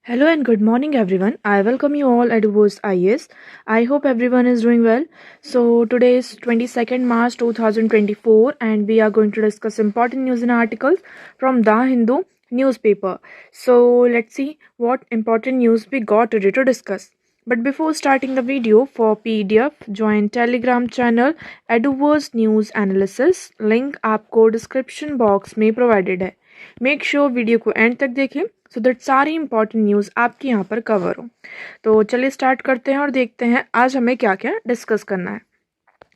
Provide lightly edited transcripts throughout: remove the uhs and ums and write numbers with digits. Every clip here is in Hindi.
Hello and good morning, everyone. I welcome you all at Voice IS. I hope everyone is doing well. So, today is 22nd March 2024, and we are going to discuss important news and articles from The Hindu newspaper. So, let's see what important news we got today to discuss. But before starting the video, for PDF, join Telegram channel Eduverse News Analysis. Link आपको डिस्क्रिप्शन बॉक्स में प्रोवाइडेड है. मेक श्योर वीडियो को एंड तक देखें सो दैट सारी इंपॉर्टेंट न्यूज़ आपके यहाँ पर कवर हो. तो चलिए स्टार्ट करते हैं और देखते हैं आज हमें क्या क्या डिस्कस करना है.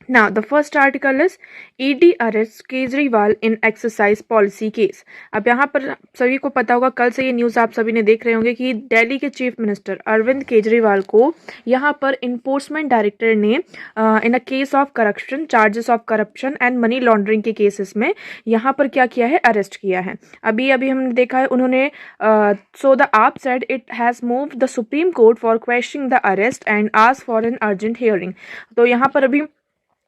Now, the first article is ED arrests Kejriwal in exercise policy case. अब यहाँ पर सभी को पता होगा, कल से ये न्यूज़ आप सभी ने देख रहे होंगे कि दिल्ली के चीफ मिनिस्टर अरविंद केजरीवाल को यहाँ पर इन्फोर्समेंट डायरेक्टर ने in a case of corruption, charges of corruption and money laundering के केसेस में यहाँ पर क्या किया है, अरेस्ट किया है. अभी हमने देखा है उन्होंने सो द आप said it has moved the supreme court for questioning the arrest and asked for an urgent hearing. तो यहाँ पर अभी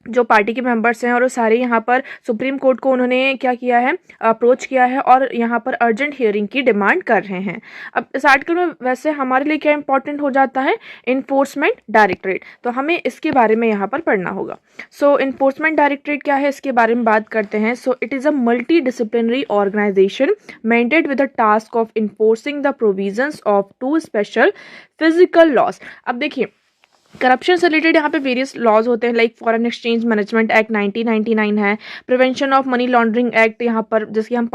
जो पार्टी के मेंबर्स हैं और वो सारे यहाँ पर सुप्रीम कोर्ट को उन्होंने क्या किया है, अप्रोच किया है और यहाँ पर अर्जेंट हियरिंग की डिमांड कर रहे हैं. अब इस आर्टिकल में वैसे हमारे लिए क्या इंपॉर्टेंट हो जाता है, इन्फोर्समेंट डायरेक्टरेट. तो हमें इसके बारे में यहाँ पर पढ़ना होगा. सो इन्फोर्समेंट डायरेक्टरेट क्या है, इसके बारे में बात करते हैं. So it is a multi disciplinary organization mandate with the task of enforcing the provisions of two special physical laws. अब देखिए, करप्शन से रिलेटेड यहाँ पे वेरियस लॉज होते हैं, like foreign exchange management act 1999 है, prevention of money laundering act यहाँ पर, जैसे हम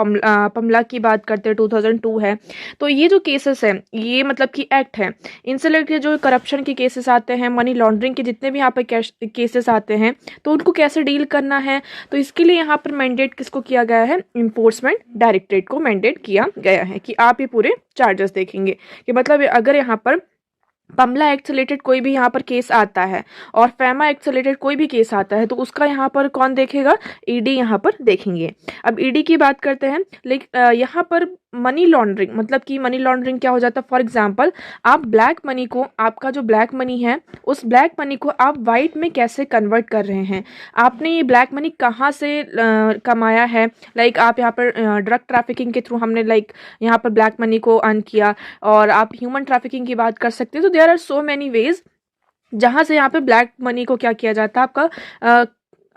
पमला की बात करते हैं 2002 है. तो ये जो केसेस हैं, ये मतलब कि एक्ट है, इनसे रिलेटेड जो करप्शन के केसेस आते हैं, मनी लॉन्ड्रिंग के जितने भी यहाँ पर केसेस आते हैं, तो उनको कैसे डील करना है, तो इसके लिए यहाँ पर मैंडेट किसको किया गया है, इन्फोर्समेंट डायरेक्टरेट को मैंडेट किया गया है कि आप ये पूरे चार्जेस देखेंगे. कि मतलब अगर यहाँ पर पमला एक्ट से रिलेटेड कोई भी यहाँ पर केस आता है और फैमा एक्ट से रिलेटेड कोई भी केस आता है, तो उसका यहाँ पर कौन देखेगा, ईडी यहाँ पर देखेंगे. अब ईडी की बात करते हैं, लेकिन यहाँ पर मनी लॉन्ड्रिंग, मतलब कि मनी लॉन्ड्रिंग क्या हो जाता है, फॉर एग्जांपल आप ब्लैक मनी को, आपका जो ब्लैक मनी है, उस ब्लैक मनी को आप वाइट में कैसे कन्वर्ट कर रहे हैं, आपने ये ब्लैक मनी कहाँ से कमाया है. लाइक आप यहाँ पर ड्रग ट्रैफिकिंग के थ्रू हमने लाइक यहाँ पर ब्लैक मनी को अर्न किया, और आप ह्यूमन ट्रैफिकिंग की बात कर सकते हैं. तो there are so many ways जहाँ से यहाँ पे ब्लैक मनी को क्या किया जाता है, आपका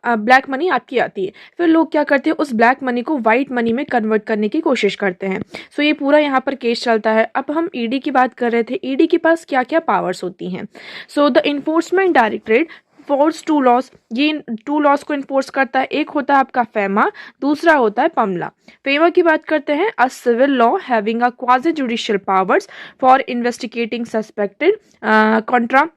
ब्लैक मनी आपकी आती है. फिर लोग क्या करते हैं, उस ब्लैक मनी को वाइट मनी में कन्वर्ट करने की कोशिश करते हैं. सो ये पूरा यहाँ पर केस चलता है. अब हम ईडी की बात कर रहे थे, ईडी के पास क्या क्या पावर्स होती हैं. So the enforcement directorate force two laws, ये टू लॉज को इन्फोर्स करता है. एक होता है आपका फेमा, दूसरा होता है पमला. फेमा की बात करते हैं, a civil law having a quasi judicial powers for investigating suspected contra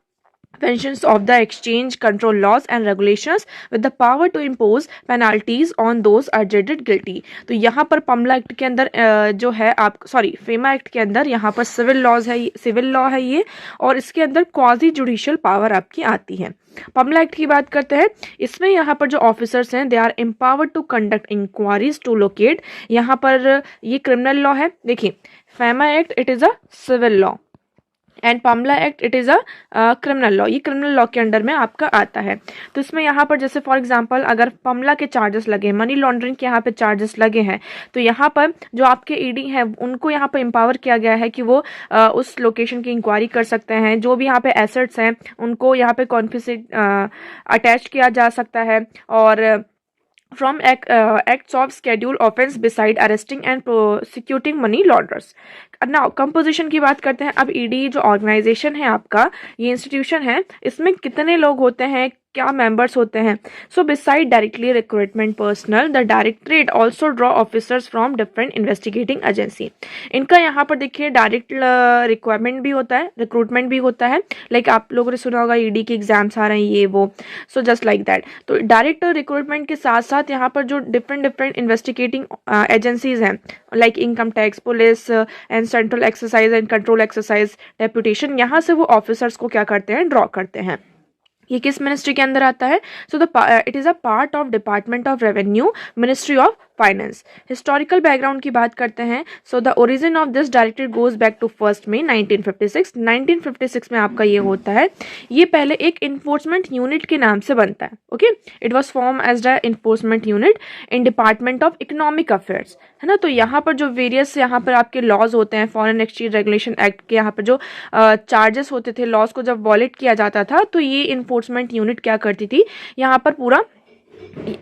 Conventions of the exchange control laws and regulations with the power to impose penalties on those adjudged guilty. तो यहाँ पर पमला एक्ट के अंदर जो है आप फेमा एक्ट के अंदर यहाँ पर सिविल लॉ है ये, और इसके अंदर क्वाजी जुडिशियल पावर आपकी आती है. पमला एक्ट की बात करते हैं, इसमें यहाँ पर जो ऑफिसर्स हैं, they are empowered to conduct inquiries to locate, यहाँ पर ये क्रिमिनल लॉ है. देखिए, FEMA act it is a civil law and PMLA act it is a criminal law, ये क्रिमिनल लॉ के अंडर में आपका आता है. तो इसमें यहाँ पर जैसे फॉर एग्जांपल अगर पमला के चार्जेस लगे, मनी लॉन्ड्रिंग के यहाँ पे चार्जेस लगे हैं, तो यहाँ पर जो आपके ईडी हैं उनको यहाँ पर एम्पावर किया गया है कि वो उस लोकेशन की इंक्वायरी कर सकते हैं. जो भी यहाँ पे एसेट्स हैं उनको यहाँ पे कॉन्फिस्केट अटैच किया जा सकता है, और from acts of schedule offense beside arresting and prosecuting money launderers. Now composition की बात करते हैं. अब ईडी जो ऑर्गेनाइजेशन है आपका, ये इंस्टीट्यूशन है, इसमें कितने लोग होते हैं, क्या मेंबर्स होते हैं. So beside directly recruitment personnel, the directorate also draw officers from different investigating agency. इनका यहाँ पर देखिए डायरेक्ट रिक्वायरमेंट भी होता है, रिक्रूटमेंट भी होता है. लाइक आप लोगों ने सुना होगा ईडी के एग्जाम्स आ रहे हैं, ये वो. So just like that. तो डायरेक्ट रिक्रूटमेंट के साथ साथ यहाँ पर जो डिफरेंट इन्वेस्टिगेटिंग एजेंसीज हैं, like income tax, police and central exercise and control exercise deputation, यहाँ से वो ऑफिसर्स को क्या करते हैं, ड्रॉ करते हैं. ये किस मिनिस्ट्री के अंदर आता है. So it is a part of department of revenue, ministry of finance. Historical background की बात करते हैं, so the origin of this directorate goes back to 1 May 1956। 1956 में आपका ये होता है, ये पहले एक इन्फोर्समेंट यूनिट के नाम से बनता है। Okay, it was form as the enforcement unit in department of economic affairs, है ना। तो यहाँ पर जो वेरियस यहाँ पर आपके लॉज होते हैं, फॉरेन एक्सचेंज रेगुलेशन एक्ट के यहाँ पर जो चार्जेस होते थे, लॉज को जब वॉलेट किया जाता था, तो ये इन्फोर्समेंट यूनिट क्या करती थी, यहाँ पर पूरा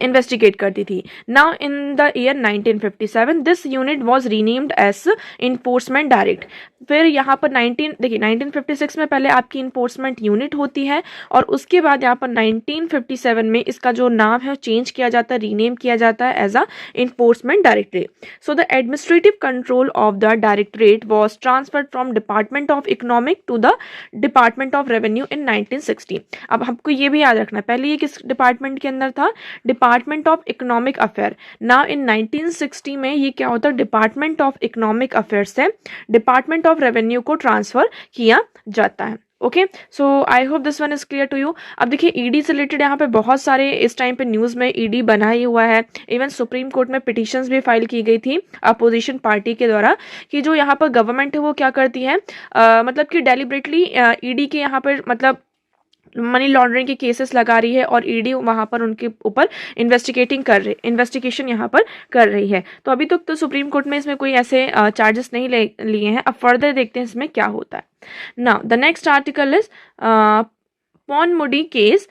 इन्वेस्टिगेट करती थी। Now in the year 1957 this unit was renamed as enforcement direct. फिर यहाँ पर 1956 में पहले आपकी इन्फोर्समेंट यूनिट होती है, और उसके बाद यहाँ पर 1957 में इसका जो नाम है चेंज किया जाता है, रीनेम किया जाता है as a enforcement directorate. So the administrative control of the directorate was transferred from department of economic to the department of revenue in 1960। अब हमको ये भी याद रखना है, पहले ये किस डिपार्टमेंट के अंदर था, department of economic affair. Now in 1960 में ये क्या होता है, डिपार्टमेंट ऑफ इकोनॉमिक अफेयर से डिपार्टमेंट ऑफ रेवेन्यू को ट्रांसफर किया जाता है। Okay, so I hope this one is clear to you. अब देखिए ईडी से रिलेटेड यहाँ पे बहुत सारे इस टाइम पे न्यूज में ईडी बना ही हुआ है। इवन सुप्रीम कोर्ट में पिटिशंस भी फाइल की गई थी अपोजिशन पार्टी के द्वारा कि जो यहाँ पर गवर्नमेंट है वो क्या करती है, मतलब कि डेलिबरेटली ईडी के यहाँ पर मतलब मनी लॉन्ड्रिंग के केसेस लगा रही है, और ईडी वहां पर उनके ऊपर इन्वेस्टिगेशन यहाँ पर कर रही है। तो अभी तक तो सुप्रीम कोर्ट में इसमें कोई ऐसे चार्जेस नहीं लिए हैं। अब फर्दर देखते हैं इसमें क्या होता है। Now the next article is Ponmudi case,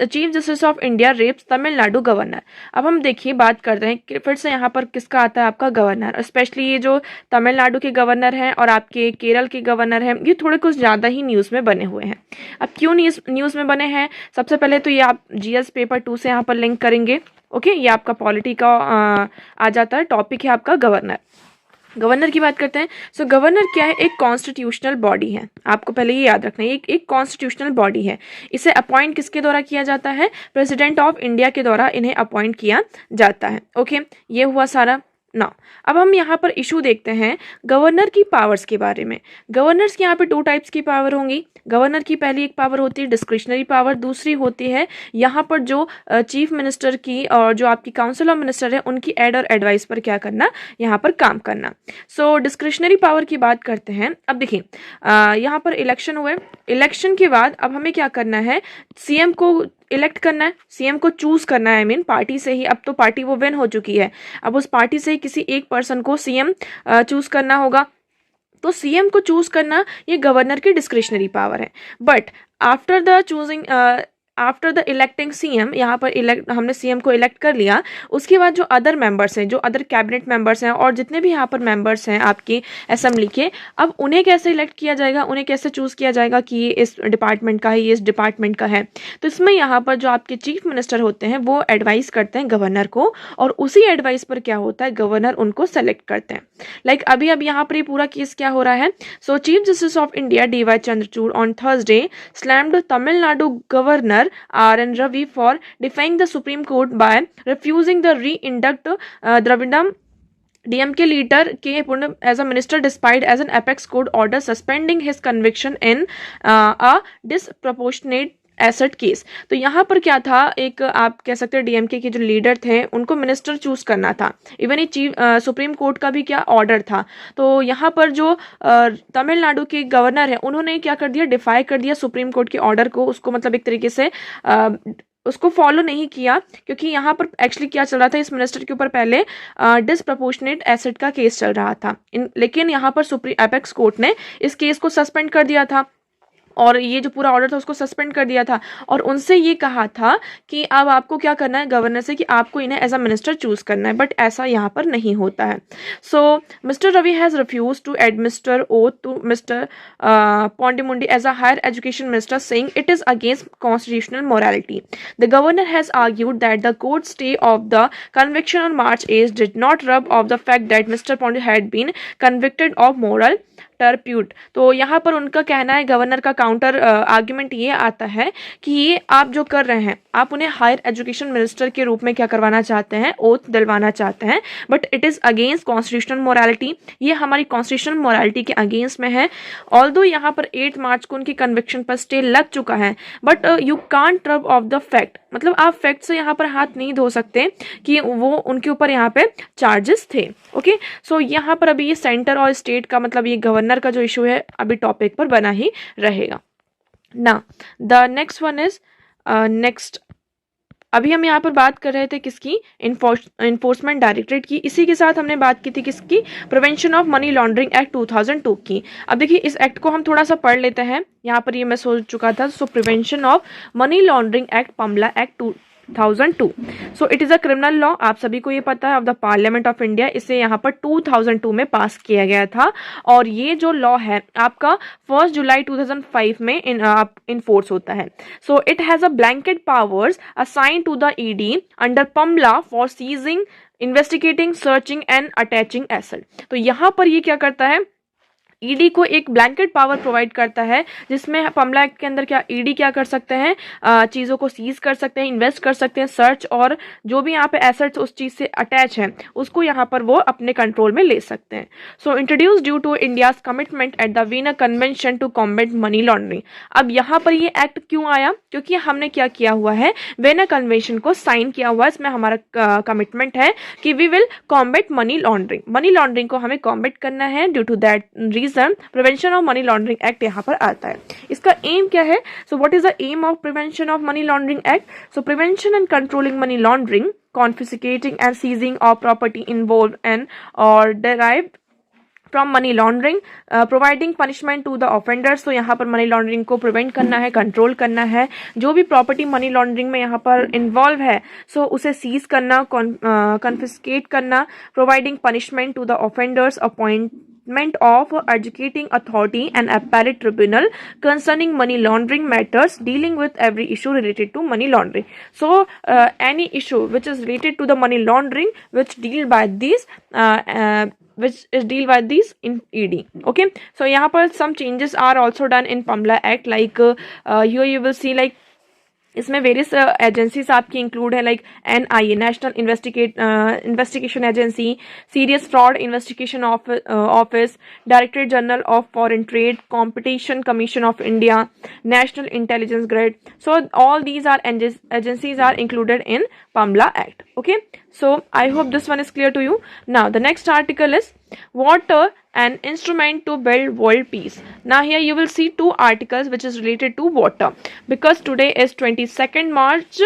chief justice of India raps Tamil Nadu governor. अब हम देखिए बात करते हैं कि फिर से यहाँ पर किसका आता है, आपका गवर्नर। स्पेशली ये जो तमिलनाडु के गवर्नर हैं और आपके केरल के गवर्नर हैं, ये थोड़े कुछ ज़्यादा ही न्यूज़ में बने हुए हैं। अब क्यों न्यूज़ में बने हैं, सबसे पहले तो ये आप जीएस पेपर 2 से यहाँ पर लिंक करेंगे। ओके, ये आपका पॉलिटी का आ जाता है, टॉपिक है आपका गवर्नर। गवर्नर की बात करते हैं। सो गवर्नर क्या है, एक कॉन्स्टिट्यूशनल बॉडी है, आपको पहले ये याद रखना है, एक कॉन्स्टिट्यूशनल बॉडी है। इसे अपॉइंट किसके द्वारा किया जाता है, प्रेसिडेंट ऑफ इंडिया के द्वारा इन्हें अपॉइंट किया जाता है। ओके, ये हुआ सारा। ना अब हम यहाँ पर इशू देखते हैं गवर्नर की पावर्स के बारे में। गवर्नर्स के यहाँ पे 2 टाइप्स की पावर होंगी। गवर्नर की पहली एक पावर होती है डिस्क्रिशनरी पावर, दूसरी होती है यहाँ पर जो चीफ मिनिस्टर की और जो आपकी काउंसिल ऑफ मिनिस्टर है उनकी एड और एडवाइस पर क्या करना, यहाँ पर काम करना। सो डिस्क्रिशनरी पावर की बात करते हैं। अब देखिए यहाँ पर इलेक्शन हुए, इलेक्शन के बाद अब हमें क्या करना है, सीएम को इलेक्ट करना है, सीएम को चूज करना है। आई मीन पार्टी से ही, अब तो पार्टी वो विन हो चुकी है, अब उस पार्टी से ही किसी एक पर्सन को सीएम चूज करना होगा। तो सीएम को चूज करना ये गवर्नर की डिस्क्रिशनरी पावर है। But after the choosing, after the electing CM, यहाँ पर हमने सीएम को इलेक्ट कर लिया, उसके बाद जो अदर मेंबर्स हैं, जो अदर कैबिनेट मेंबर्स हैं और जितने भी यहाँ पर मेंबर्स हैं आपकी असेंबली के, अब उन्हें कैसे इलेक्ट किया जाएगा, उन्हें कैसे चूज किया जाएगा कि ये इस डिपार्टमेंट का है, ये इस डिपार्टमेंट का है। तो इसमें यहाँ पर जो आपके चीफ मिनिस्टर होते हैं वो एडवाइस करते हैं गवर्नर को, और उसी एडवाइस पर क्या होता है, गवर्नर उनको सेलेक्ट करते हैं। लाइक अभी अब यहाँ पर ये पूरा केस क्या हो रहा है। सो chief justice of India DY Chandrachud on Thursday slammed Tamil Nadu governor R.N. Ravi for defying the Supreme Court by refusing the re-induct Dravidam DMK leader K. Purnam as a minister despite as an apex court order suspending his conviction in a disproportionate asset case. तो यहाँ पर क्या था, एक आप कह सकते हैं डीएमके के जो लीडर थे उनको मिनिस्टर चूज करना था। इवन ये सुप्रीम कोर्ट का भी क्या ऑर्डर था। तो यहाँ पर जो तमिलनाडु के गवर्नर है उन्होंने क्या कर दिया, डिफाई कर दिया सुप्रीम कोर्ट के ऑर्डर को, उसको मतलब एक तरीके से उसको फॉलो नहीं किया, क्योंकि यहाँ पर एक्चुअली क्या चल रहा था, इस मिनिस्टर के ऊपर पहले डिसप्रपोर्शनेट एसेट का केस चल रहा था। लेकिन यहाँ पर सुप्रीम एपेक्स कोर्ट ने इस केस को सस्पेंड कर दिया था, और ये जो पूरा ऑर्डर था उसको सस्पेंड कर दिया था, और उनसे ये कहा था कि अब आपको क्या करना है, गवर्नर से, कि आपको इन्हें एज अ मिनिस्टर चूज करना है। बट ऐसा यहाँ पर नहीं होता है। So mister Ravi has refuse to administer oath to mister Ponmudi as a higher education minister, saying it is against constitutional morality. The governor has argued that the court stay of the conviction on March 8 did not rub off the fact that Mr. Pondy had been convicted of moral टर्प्यूट। तो यहाँ पर उनका कहना है, गवर्नर का काउंटर आर्ग्यूमेंट ये आता है कि ये आप जो कर रहे हैं, आप उन्हें हायर एजुकेशन मिनिस्टर के रूप में क्या करवाना चाहते हैं, ओथ दिलवाना चाहते हैं, but it is against constitutional morality, ये हमारी कॉन्स्टिट्यूशनल मोरालिटी के अगेंस्ट में है। ऑल्दो यहाँ पर 8 मार्च को उनकी कन्विक्शन पर स्टे लग चुका है, but you can't rub off the fact, मतलब आप फैक्ट से यहाँ पर हाथ नहीं धो सकते कि वो उनके ऊपर यहाँ पे चार्जेस थे। ओके, सो यहाँ पर अभी ये सेंटर और स्टेट का, मतलब ये गवर्नर का जो इशू है अभी टॉपिक पर बना ही रहेगा ना। The next one is next, अभी हम यहाँ पर बात कर रहे थे किसकी, इन्फोर्समेंट डायरेक्टरेट की। इसी के साथ हमने बात की थी किसकी, prevention of money laundering act 2002 की। अब देखिए इस एक्ट को हम थोड़ा सा पढ़ लेते हैं, यहाँ पर ये मैं सोच चुका था। So prevention of money laundering act, PMLA act 2002। So it is a criminal law, आप सभी को ये पता है, of the parliament of India. इसे यहाँ पर 2002 में पास किया गया था, और ये जो लॉ है आपका 1 जुलाई 2005 में इनफोर्स होता है। So it has a blanket powers assign to the ED under PMLA for seizing, investigating, searching and attaching asset. तो यहाँ पर ये क्या करता है, ईडी को एक ब्लैंकेट पावर प्रोवाइड करता है, जिसमें पमला एक्ट के अंदर क्या ईडी क्या कर सकते हैं, चीज़ों को सीज कर सकते हैं, इन्वेस्ट कर सकते हैं, सर्च, और जो भी यहाँ पे एसेट्स उस चीज़ से अटैच हैं उसको यहाँ पर वो अपने कंट्रोल में ले सकते हैं। So introduce due to India's commitment at the Vienna convention to combat money laundering. अब यहाँ पर ये एक्ट क्यों आया, क्योंकि हमने क्या किया हुआ है, वीनर कन्वेंशन को साइन किया हुआ है, इसमें हमारा कमिटमेंट है कि we will combat money laundering, money laundering को हमें कॉम्बैट करना है। Due to that reason prevention of money laundering act यहाँ पर आता है। इसका एम क्या है, so what is the aim of prevention of money laundering act, so prevention and controlling money laundering, confiscating and seizing of property involved in or derived from money laundering, providing punishment to the offenders. तो यहाँ पर मनी लॉन्ड्रिंग को प्रिवेंट करना है, कंट्रोल करना है, जो भी प्रॉपर्टी मनी लॉन्ड्रिंग में यहाँ पर इन्वॉल्व है सो उसे सीज करना, कॉन्फिस्केट करना, providing punishment to the offenders, appointment of educating authority and appellate tribunal concerning money laundering matters, dealing with every issue related to money laundering. So any issue which is related to the money laundering which deal by these in ED. Okay, so यहाँ पर some changes are also done in Pamla Act, like here you will see like इसमें वेरियस एजेंसीज आपकी इंक्लूड है, like NIA, national investigation agency, serious fraud investigation office, directorate general of foreign trade, competition commission of India, national intelligence grade. So all these are agencies are included in Pamla Act. Okay, so I hope this one is clear to you. Now the next article is water, an instrument to build world peace. Now here you will see two articles which is related to water, because today is 22nd March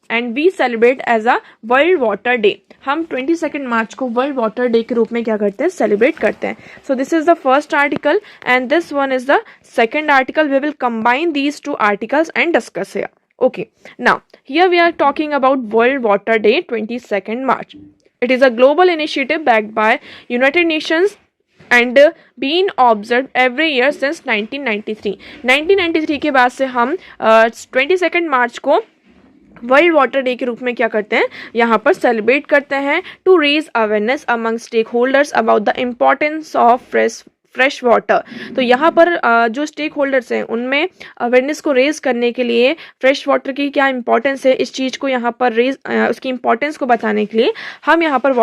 and we celebrate as a World Water Day. हम 22nd मार्च को वर्ल्ड वाटर डे के रूप में क्या करते हैं, सेलिब्रेट करते हैं. So this is the first article and this one is the second article. We will combine these two articles and discuss here. Okay, now here we are talking about World Water Day 22nd March. It is a global initiative backed by United Nations and been observed every year since 1993. 1993 के बाद से हम 22nd मार्च को वर्ल्ड वाटर डे के रूप में क्या करते हैं, यहाँ पर सेलिब्रेट करते हैं to raise awareness among stakeholders about the importance of fresh water. तो यहाँ पर जो स्टेक होल्डर्स हैं उनमें अवेयरनेस को रेज करने के लिए फ्रेश वाटर की क्या इंपॉर्टेंस है, इस चीज़ को यहाँ पर उसकी इंपॉर्टेंस को बताने के लिए हम यहाँ पर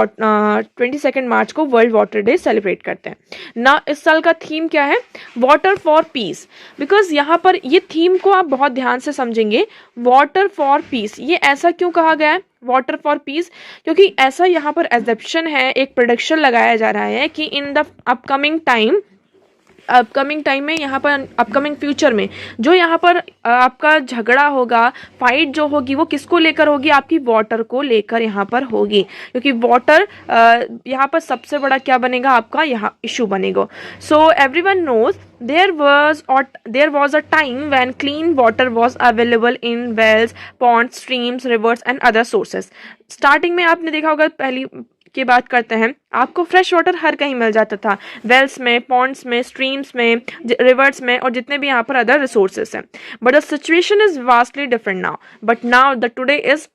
22nd मार्च को वर्ल्ड वाटर डे सेलिब्रेट करते हैं ना. इस साल का थीम क्या है, वाटर फॉर पीस. बिकॉज यहाँ पर ये थीम को आप बहुत ध्यान से समझेंगे, वाटर फॉर पीस. ये ऐसा क्यों कहा गया है वाटर फॉर पीस, क्योंकि ऐसा यहाँ पर एजप्शन है, एक प्रोडक्शन लगाया जा रहा है कि इन द अपकमिंग टाइम में यहाँ पर अपकमिंग फ्यूचर में जो यहाँ पर आपका झगड़ा होगा, फाइट जो होगी वो किसको लेकर होगी, आपकी वाटर को लेकर यहाँ पर होगी. क्योंकि वाटर यहाँ पर सबसे बड़ा क्या बनेगा, आपका यहाँ इशू बनेगा. So everyone knows there was a time when clean water was available in wells, ponds, streams, rivers and other sources. Starting में आपने देखा होगा, पहली की बात करते हैं, आपको फ्रेश वाटर हर कहीं मिल जाता था, वेल्स में, पॉन्ड्स में, स्ट्रीम्स में, रिवर्स में और जितने भी यहाँ पर अदर रिसोर्सेस हैं. But the situation is vastly different now. But now the today is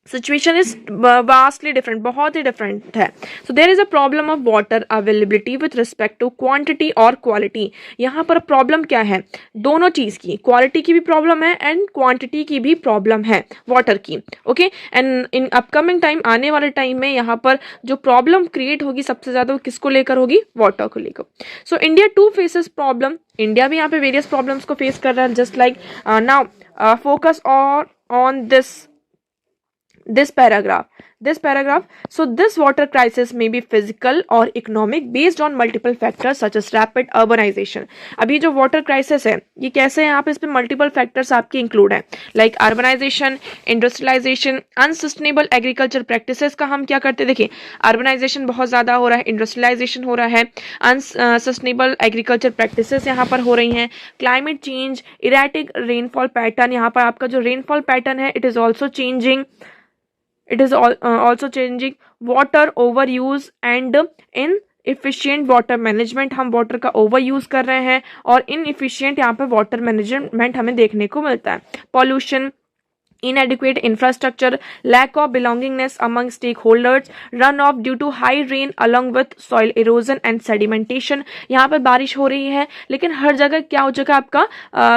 situation is vastly different, बहुत ही डिफरेंट है. So there is a problem of water availability with respect to quantity और क्वालिटी. यहाँ पर प्रॉब्लम क्या है, दोनों चीज़ की, क्वालिटी की भी प्रॉब्लम है एंड क्वांटिटी की भी प्रॉब्लम है वाटर की. Okay, and in upcoming time, आने वाले टाइम में यहाँ पर जो प्रॉब्लम क्रिएट होगी सबसे ज़्यादा वो किसको लेकर होगी, वाटर को लेकर. So India too faces problem, India भी यहाँ पे वेरियस प्रॉब्लम्स को फेस कर रहा है. Just like now focus on this paragraph. So this water crisis may be physical or economic based on multiple factors such as rapid urbanization. अभी जो water crisis है ये कैसे है, यहाँ पे इसमें multiple factors आपके include हैं, like urbanization, industrialization, unsustainable agriculture practices का हम क्या करते हैं, देखिए urbanization बहुत ज़्यादा हो रहा है, industrialization हो रहा है, unsustainable agriculture practices यहाँ पर हो रही हैं, climate change, erratic rainfall pattern, यहाँ पर आपका जो rainfall pattern है it is also changing, also changing, water overuse and inefficient water management, हम वाटर का ओवर यूज कर रहे हैं और इनएफिशिएंट यहाँ पे वाटर मैनेजमेंट हमें देखने को मिलता है. Pollution, inadequate infrastructure, lack of belongingness among stakeholders, runoff due to high rain along with soil erosion and sedimentation. यहाँ पर बारिश हो रही है लेकिन हर जगह क्या हो चुका है, आपका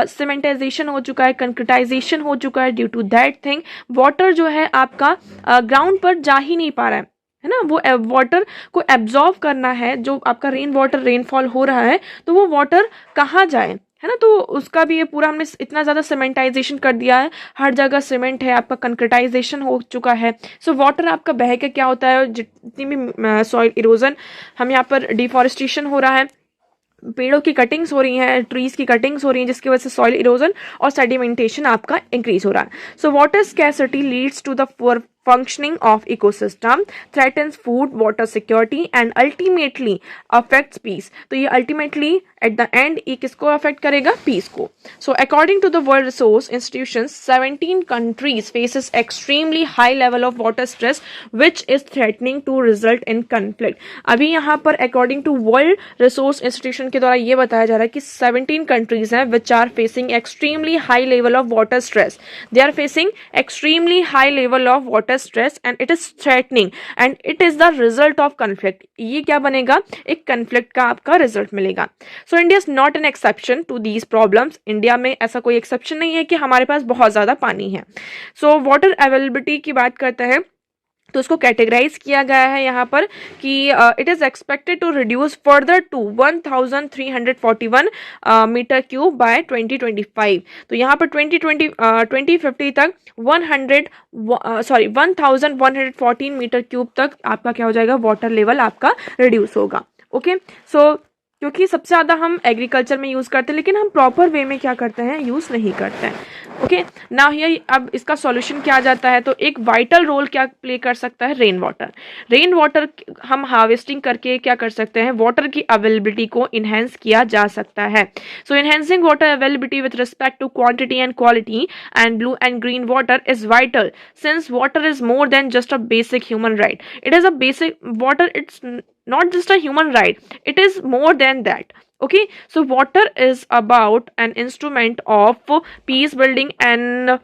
सीमेंटाइजेशन हो चुका है, कंक्रीटाइजेशन हो चुका है. Due to that thing water जो है आपका ग्राउंड पर जा ही नहीं पा रहा है ना, वो वाटर को एब्जॉर्व करना है, जो आपका रेन वाटर रेनफॉल हो रहा है तो वो वाटर कहाँ जाए, है ना. तो उसका भी ये पूरा हमने इतना ज़्यादा सीमेंटाइजेशन कर दिया है, हर जगह सीमेंट है, आपका कंक्रीटाइजेशन हो चुका है. सो वाटर आपका बह के क्या होता है, जितनी भी सॉइल इरोजन, हम यहाँ पर डिफॉरेस्टेशन हो रहा है, पेड़ों की कटिंग्स हो रही हैं, ट्रीज की कटिंग्स हो रही हैं, जिसकी वजह से सॉइल इरोजन और सेडिमेंटेशन आपका इंक्रीज हो रहा है. So water scarcity leads to the poor functioning of ecosystem, threatens food water security and ultimately affects peace. तो ये ultimately at the end ये किसको affect करेगा, peace को. So according to the World Resource Institutions, 17 countries faces extremely high level of water stress which is threatening to result in conflict. अभी यहाँ पर according to World Resource Institution के द्वारा ये बताया जा रहा है कि 17 countries हैं which are facing extremely high level of water stress. They are facing extremely high level of water stress and it is threatening and it is the result of conflict. ये क्या बनेगा, एक conflict का आपका result मिलेगा. So India is not an exception to these problems. India में ऐसा कोई exception नहीं है कि हमारे पास बहुत ज़्यादा पानी है. So water availability की बात करते हैं तो उसको कैटेगराइज किया गया है यहाँ पर कि it is expected to reduce further to 1341 metre cube by 2025. तो यहाँ पर 2050 तक 1114 मीटर क्यूब तक आपका क्या हो जाएगा, वाटर लेवल आपका रिड्यूस होगा. ओके, सो क्योंकि सबसे ज़्यादा हम एग्रीकल्चर में यूज़ करते हैं लेकिन हम प्रॉपर वे में क्या करते हैं, यूज़ नहीं करते हैं. ओके, ना ये अब इसका सॉल्यूशन क्या आ जाता है, तो एक वाइटल रोल क्या प्ले कर सकता है, रेन वाटर हम हार्वेस्टिंग करके क्या कर सकते हैं, वाटर की अवेलेबिलिटी को इन्हेंस किया जा सकता है. So enhancing water availability with respect to quantity and quality and blue and green water is vital since water is more than just a basic human right. It is a basic water, it's not just a human right, it is more than that. Okay, so water is about an instrument of peace building and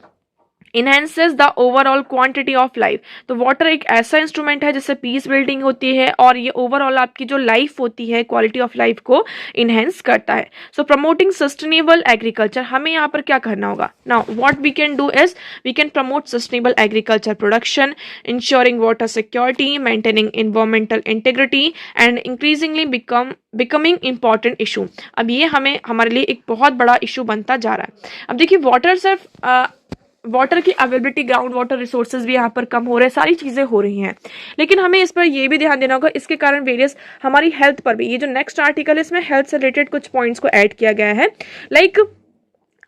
enhances the overall quantity of life. तो वाटर एक ऐसा इंस्ट्रूमेंट है जिससे पीस बिल्डिंग होती है और ये ओवरऑल आपकी जो लाइफ होती है, क्वालिटी ऑफ लाइफ को इन्हेंस करता है. सो प्रमोटिंग सस्टेनेबल एग्रीकल्चर, हमें यहाँ पर क्या करना होगा, now what we can do is we can promote sustainable agriculture production, ensuring water security, maintaining environmental integrity and increasingly becoming important issue. अब ये हमारे लिए एक बहुत बड़ा इशू बनता जा रहा है. अब देखिए वाटर सिर्फ वाटर की अवेलेबिलिटी, ग्राउंड वाटर रिसोर्सेज भी यहाँ पर कम हो रहे हैं, सारी चीज़ें हो रही हैं, लेकिन हमें इस पर ये भी ध्यान देना होगा, इसके कारण वेरियस हमारी हेल्थ पर भी, ये जो नेक्स्ट आर्टिकल है इसमें हेल्थ से रिलेटेड कुछ पॉइंट्स को ऐड किया गया है. लाइक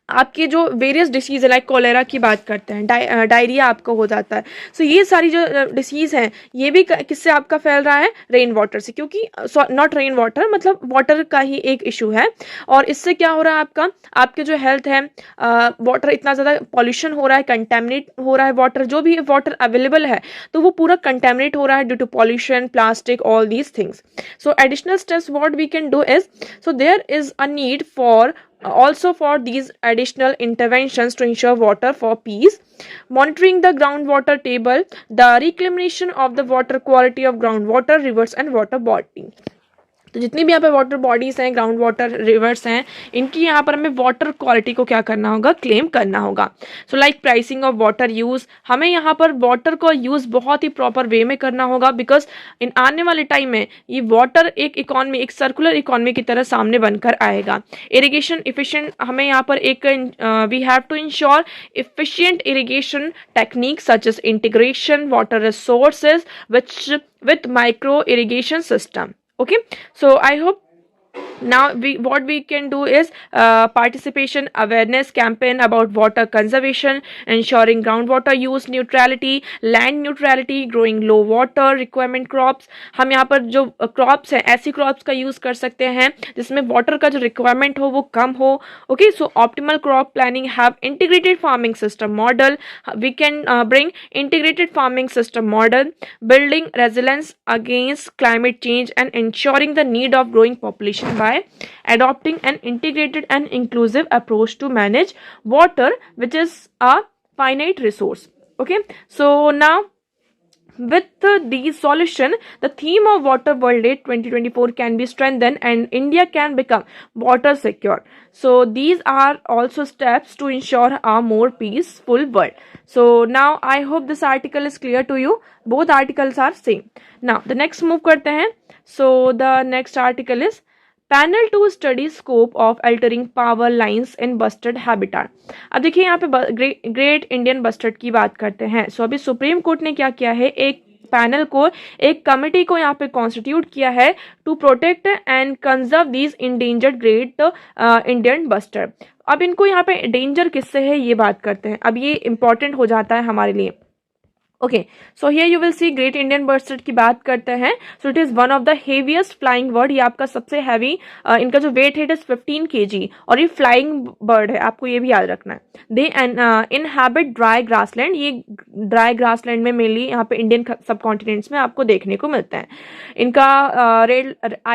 आपके जो वेरियस डिसीज़ है, लाइक कोलेरा की बात करते हैं, डायरिया आपको हो जाता है. सो ये सारी जो डिसीज़ हैं ये भी किससे आपका फैल रहा है, रेन वाटर से, क्योंकि नॉट रेन वाटर मतलब वाटर का ही एक इशू है. और इससे क्या हो रहा है, आपके जो हेल्थ है, वाटर इतना ज़्यादा पॉल्यूशन हो रहा है, कंटेमिनेट हो रहा है वाटर, जो भी वाटर अवेलेबल है तो वो पूरा कंटेमिनेट हो रहा है due to pollution, plastic, all these things. So additional steps what we can do is, so there is a need for also for these additional interventions to ensure water for peace, monitoring the groundwater table, the reclamation of the water quality of groundwater, rivers and water body. तो जितनी भी यहाँ पे वाटर बॉडीज हैं, ग्राउंड वाटर रिवर्स हैं, इनकी यहाँ पर हमें वाटर क्वालिटी को क्या करना होगा, क्लेम करना होगा. So like pricing of water use, हमें यहाँ पर वाटर को यूज बहुत ही प्रॉपर वे में करना होगा, बिकॉज इन आने वाले टाइम में ये वाटर एक इकोनॉमी, एक सर्कुलर इकोनॉमी की तरह सामने बनकर आएगा. इरिगेशन इफिशिएंट, हमें यहाँ पर एक we have to ensure efficient irrigation technique such as integration water resources with micro irrigation system. Okay, so I hope now what we can do is participation awareness campaign about water conservation, ensuring groundwater use neutrality, land neutrality, growing low water requirement crops. हम यहाँ पर जो crops हैं, ऐसी crops का use कर सकते हैं जिसमें water का जो requirement हो वो कम हो. Okay, so optimal crop planning, have integrated farming system model. We can bring integrated farming system model, building resilience against climate change and ensuring the need of growing population by adopting an integrated and inclusive approach to manage water, which is a finite resource. Okay, so now with these solution, the theme of Water World Day 2024 can be strengthened and India can become water secure. So these are also steps to ensure a more peaceful world. So now I hope this article is clear to you. Both articles are same. Now the next move करते हैं. So the next article is panel to study scope of altering power lines in bustard habitat. अब देखिए यहाँ पे ग्रेट इंडियन बस्टर्ड की बात करते हैं. सो अभी सुप्रीम कोर्ट ने क्या किया है, एक पैनल को, एक कमिटी को यहाँ पे कॉन्स्टिट्यूट किया है to protect and conserve these endangered great Indian bustard. अब इनको यहाँ पे डेंजर किससे है ये बात करते हैं. अब ये इंपॉर्टेंट हो जाता है हमारे लिए. Okay, so here you will see great Indian bustard की बात करते हैं. So it is one of the heaviest flying bird. ये आपका सबसे हैवी, इनका जो वेट है इट इज 15 kg और ये फ्लाइंग बर्ड है, आपको ये भी याद रखना है. दे इनहैबिट ड्राई ग्रासलैंड. ये ड्राई ग्रासलैंड में मेनली यहाँ पे इंडियन सब कॉन्टिनेंट्स में आपको देखने को मिलते हैं. इनका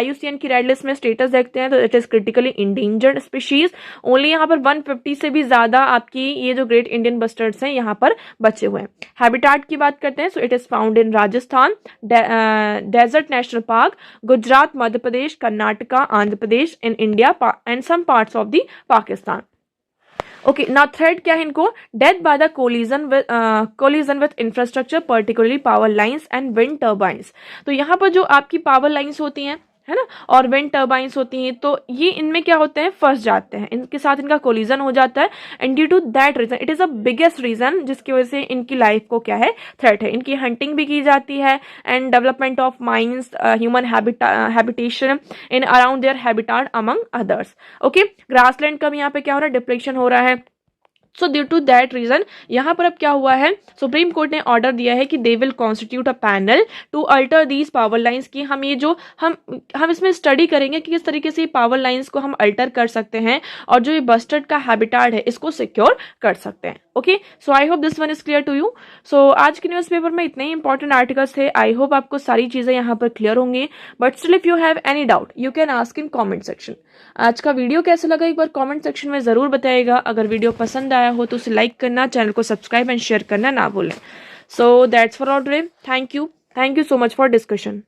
IUCN की रेड लिस्ट में स्टेटस देखते हैं तो it is critically endangered species. Only यहाँ पर 150 से भी ज्यादा आपकी ये जो ग्रेट इंडियन बस्टर्ड्स हैं यहाँ पर बचे हुए हैं. हैबिटाट की बात करते हैं. So it is found in Rajasthan desert national park, Gujarat, Madhya Pradesh, Karnataka, Andhra Pradesh, in India and some parts of the Pakistan. Okay, now threat क्या है इनको, death by the collision with infrastructure particularly power lines and wind turbines. तो यहाँ पर जो आपकी पावर लाइंस होती हैं है ना, और विंड टर्बाइंस होती हैं, तो ये इनमें क्या होते हैं, फंस जाते हैं, इनके साथ इनका कोलिजन हो जाता है. And due to that reason it is a biggest reason जिसकी वजह से इनकी लाइफ को क्या है, थ्रेट है. इनकी हंटिंग भी की जाती है and development of mines, human habitation in around their habitat among others. Okay, grassland का भी यहाँ पे क्या हो रहा है, डिप्लेशन हो रहा है. So due to that reason यहाँ पर अब क्या हुआ है, सुप्रीम कोर्ट ने ऑर्डर दिया है कि they will constitute a panel to alter these power lines. की हम ये जो हम इसमें स्टडी करेंगे कि किस तरीके से पावर लाइंस को हम अल्टर कर सकते हैं और जो ये बस्टर्ड का हैबिटाट है इसको सिक्योर कर सकते हैं. Okay, so I hope this one is clear to you. So आज के न्यूज़पेपर में इतने ही इंपॉर्टेंट आर्टिकल्स थे. आई होप आपको सारी चीजें यहाँ पर क्लियर होंगी. But still if you have any doubt you can ask in comment section. आज का वीडियो कैसा लगा एक बार कॉमेंट सेक्शन में जरूर बताइएगा. अगर वीडियो पसंद आया हो तो उसे लाइक करना, चैनल को सब्सक्राइब एंड शेयर करना ना भूलें. So that's for all today. Thank you so much for discussion.